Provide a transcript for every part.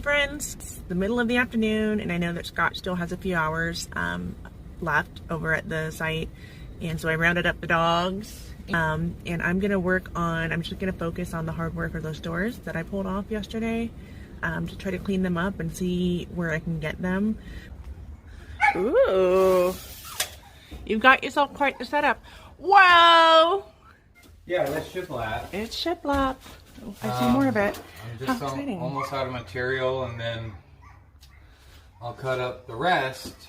friends. It's the middle of the afternoon and I know that Scott still has a few hours left over at the site, and so I rounded up the dogs and I'm just gonna focus on the hardware for those doors that I pulled off yesterday to try to clean them up and see where I can get them. Ooh, you've got yourself quite the setup. Whoa! Yeah, that's shiplap. It's shiplap. I see more of it. I'm just almost out of material, and then I'll cut up the rest,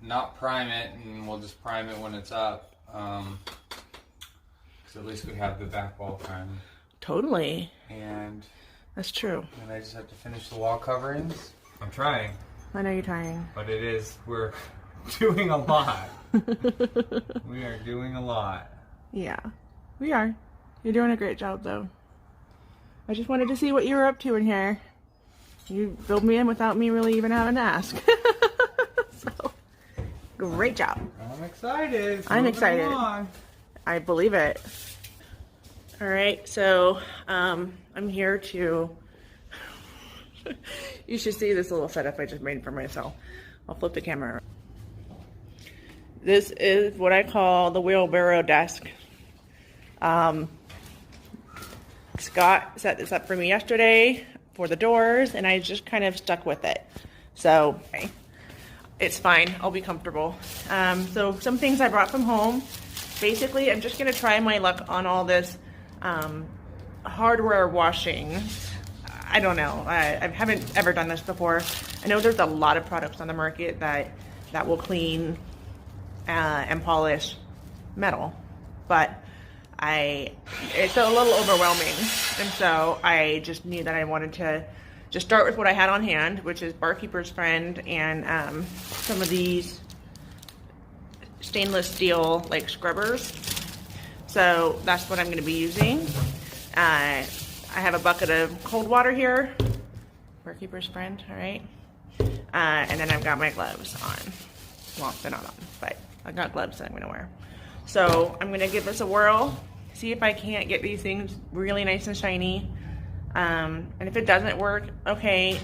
not prime it, and we'll just prime it when it's up. So at least we have the back wall primed. Totally. And that's true. And I just have to finish the wall coverings. I'm trying. I know you're trying. But we're doing a lot. We are doing a lot. Yeah, we are. You're doing a great job, though. I just wanted to see what you were up to in here. You filled me in without me really even having to ask. So, great job. I'm excited. I'm excited. Along. I believe it. All right, so I'm here to... You should see this little setup I just made for myself. I'll flip the camera around. This is what I call the wheelbarrow desk. Scott set this up for me yesterday for the doors, and I just kind of stuck with it. So, okay, it's fine. I'll be comfortable. So some things I brought from home. Basically, I'm just going to try my luck on all this hardware washing. I don't know. I haven't ever done this before. I know there's a lot of products on the market that will clean and polish metal, but it's a little overwhelming, and so I just knew that I wanted to just start with what I had on hand, which is Barkeeper's Friend and some of these stainless steel like scrubbers. So that's what I'm going to be using. I have a bucket of cold water here, Barkeeper's Friend, all right, and then I've got my gloves on. Well, they're not on, but I've got gloves that I'm going to wear. So I'm going to give this a whirl, see if I can't get these things really nice and shiny. And if it doesn't work, okay,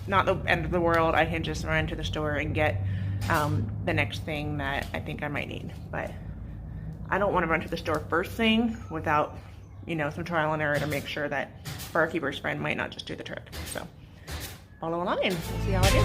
not the end of the world. I can just run to the store and get the next thing that I think I might need. But I don't want to run to the store first thing without, some trial and error to make sure that Barkeeper's Friend might not just do the trick. So follow along and we'll see how it is.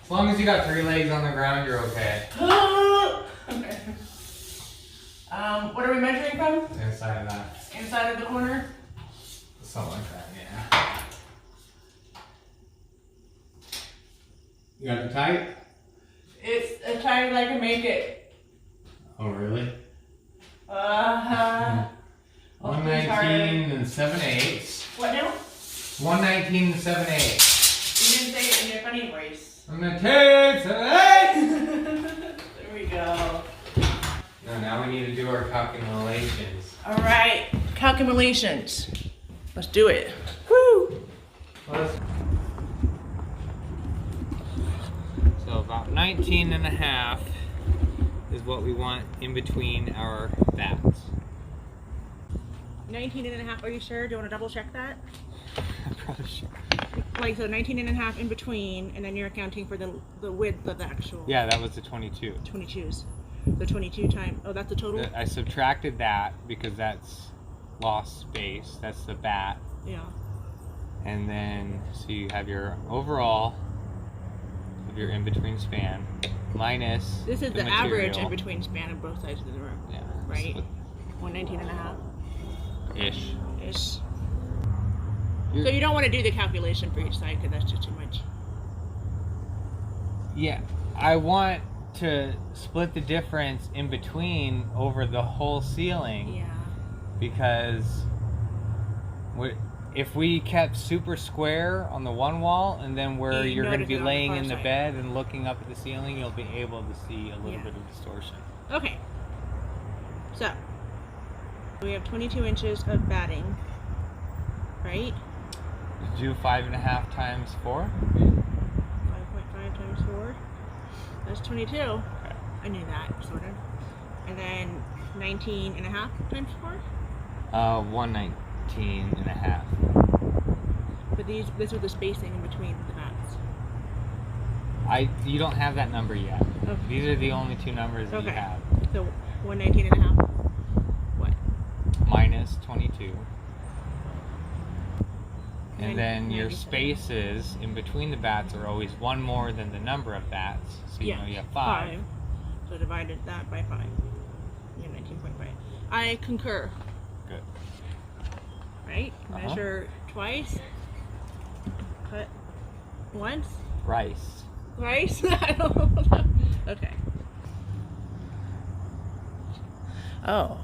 As long as you got 3 legs on the ground, you're okay. Okay. What are we measuring from? Inside of that. Inside of the corner? Something like that, yeah. You got it tight? It's as tight as I can make it. Oh, really? 119 and 7/8. What now? 119 and 7/8. You didn't say it in your funny voice. I'm gonna take 7/8. There we go. Now we need to do our calculations. All right, calculations. Let's do it. Woo! So about 19 and a half is what we want in between our bats. 19 and a half, are you sure? Do you want to double check that? brush. Like, so 19 and a half in between, and then you're accounting for the width of the actual Yeah, that was the 22. 22s. The 22 times, oh, that's the total? I subtracted that because that's lost space. That's the bat. Yeah. And then, so you have your overall of your in-between span minus This is the material. average in between span of both sides of the room. Yeah. Right? 119 and a half Ish. ish. So you don't want to do the calculation for each side because that's just too much. Yeah, I want to split the difference in between over the whole ceiling. Yeah. Because if we kept super square on the one wall, and then where You you're going to notice be it on the laying far in the side. bed and looking up at the ceiling, you'll be able to see a little Yeah. bit of distortion. Okay. So we have 22 inches of batting, right? Do 5.5 times 4. 5.5 times 4. That's 22. Okay. I knew that, sort of. And then 19 and a half times 4. 119 and a half. But this was the spacing in between the bats. You don't have that number yet. Okay. These are the only two numbers that you Okay. have. So 119 and a half. What? Minus 22. And Nin- then your 97. spaces in between the bats are always one more than the number of bats. So you know you have 5. So divided that by 5. You have 19.5. I concur. Good. Right? Uh-huh. Measure twice. Cut once. Rice. Rice? I don't know. Okay. Oh.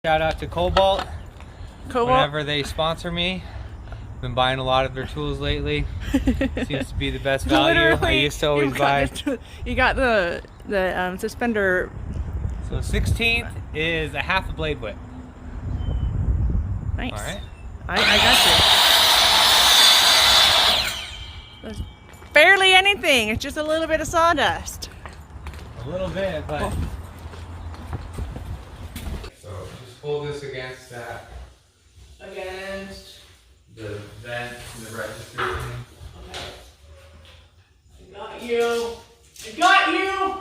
Shout out to Cobalt. Cobalt. Whenever they sponsor me, been buying a lot of their tools lately. Seems to be the best value. I Literally, used to always buy. You got the suspender. So 16th is a half a blade width. Nice. All right. I got you. That's barely anything. It's just a little bit of sawdust. A little bit, but. So just pull this against that. Against. The vent and the register thing. Okay. I got you. I got you.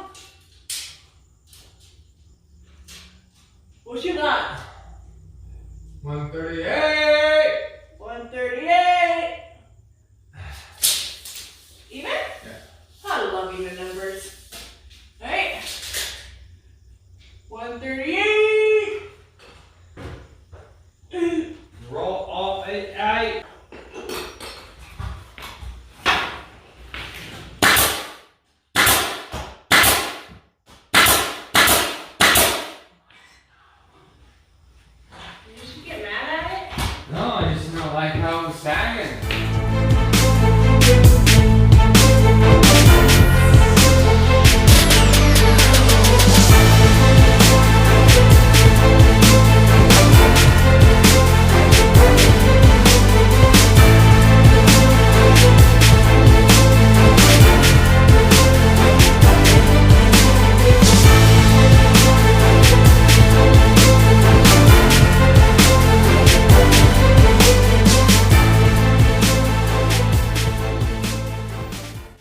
What you got? 138. 138. Even? Yeah. I love even numbers. All right. 138. Roll all 8. Did you get mad at it? No, I just don't like how it was sagging.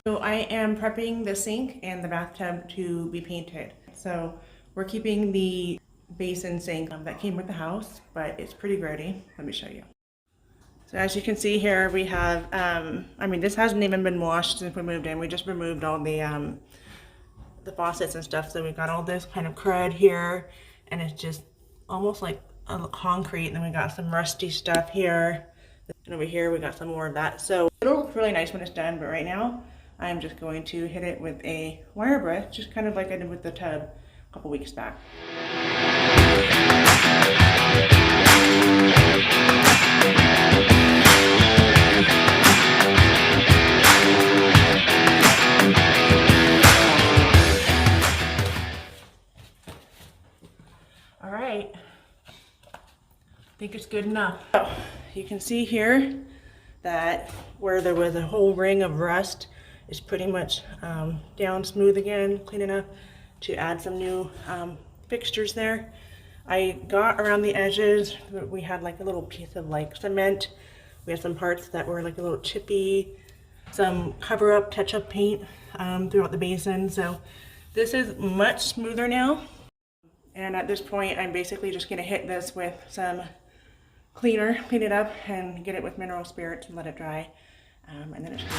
So I am prepping the sink and the bathtub to be painted. So we're keeping the basin sink that came with the house, but it's pretty grody. Let me show you. So as you can see here, we have, this hasn't even been washed since we moved in. We just removed all the the faucets and stuff. So we've got all this kind of crud here, and it's just almost like a concrete. And then we got some rusty stuff here, and over here we got some more of that. So it'll look really nice when it's done, but right now I'm just going to hit it with a wire brush, just kind of like I did with the tub a couple weeks back. All right, I think it's good enough. So you can see here that where there was a whole ring of rust is pretty much down smooth again, clean enough to add some new fixtures there. I got around the edges, we had like a little piece of like cement. We had some parts that were like a little chippy, some cover up, touch up paint throughout the basin. So this is much smoother now. And at this point, I'm basically just gonna hit this with some cleaner, clean it up, and get it with mineral spirits and let it dry. And then it should be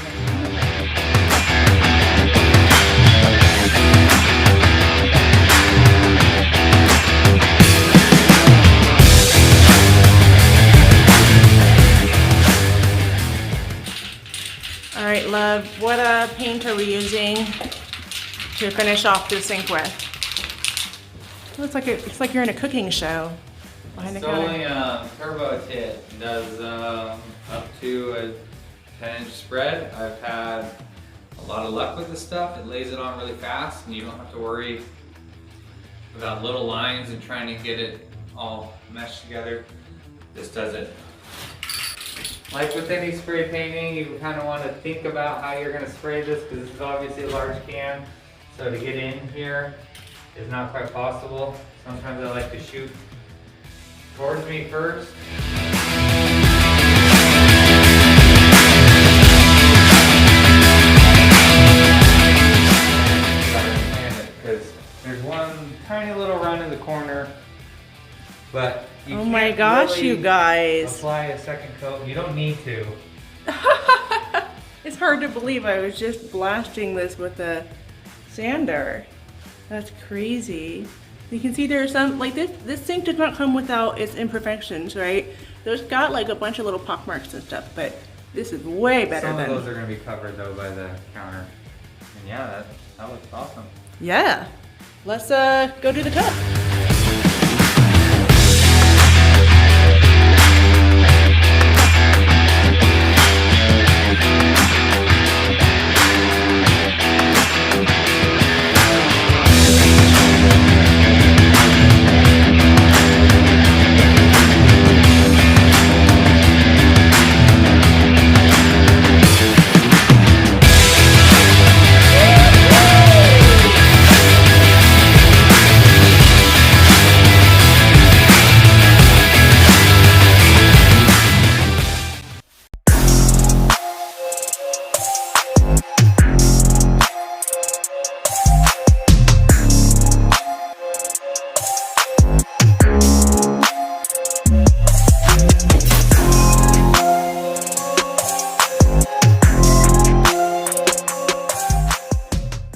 All right, love, what paint are we using to finish off this sink with? It's like you're in a cooking show behind the counter. Only Turbo Tit does up to a 10-inch spread. I've had a lot of luck with this stuff. It lays it on really fast, and you don't have to worry about little lines and trying to get it all meshed together. This does it. Like with any spray painting, you kind of want to think about how you're going to spray this, because this is obviously a large can. So to get in here is not quite possible. Sometimes I like to shoot towards me first. Because there's one tiny little run in the corner, but you oh can't my gosh, really you guys. apply a second coat. You don't need to. It's hard to believe I was just blasting this with a sander. That's crazy. You can see there's some, like this sink does not come without its imperfections, right? There's got like a bunch of little pock marks and stuff, but this is way better Some than. of those are going to be covered though by the counter. And yeah, that looks awesome. Yeah. Let's go do the tub.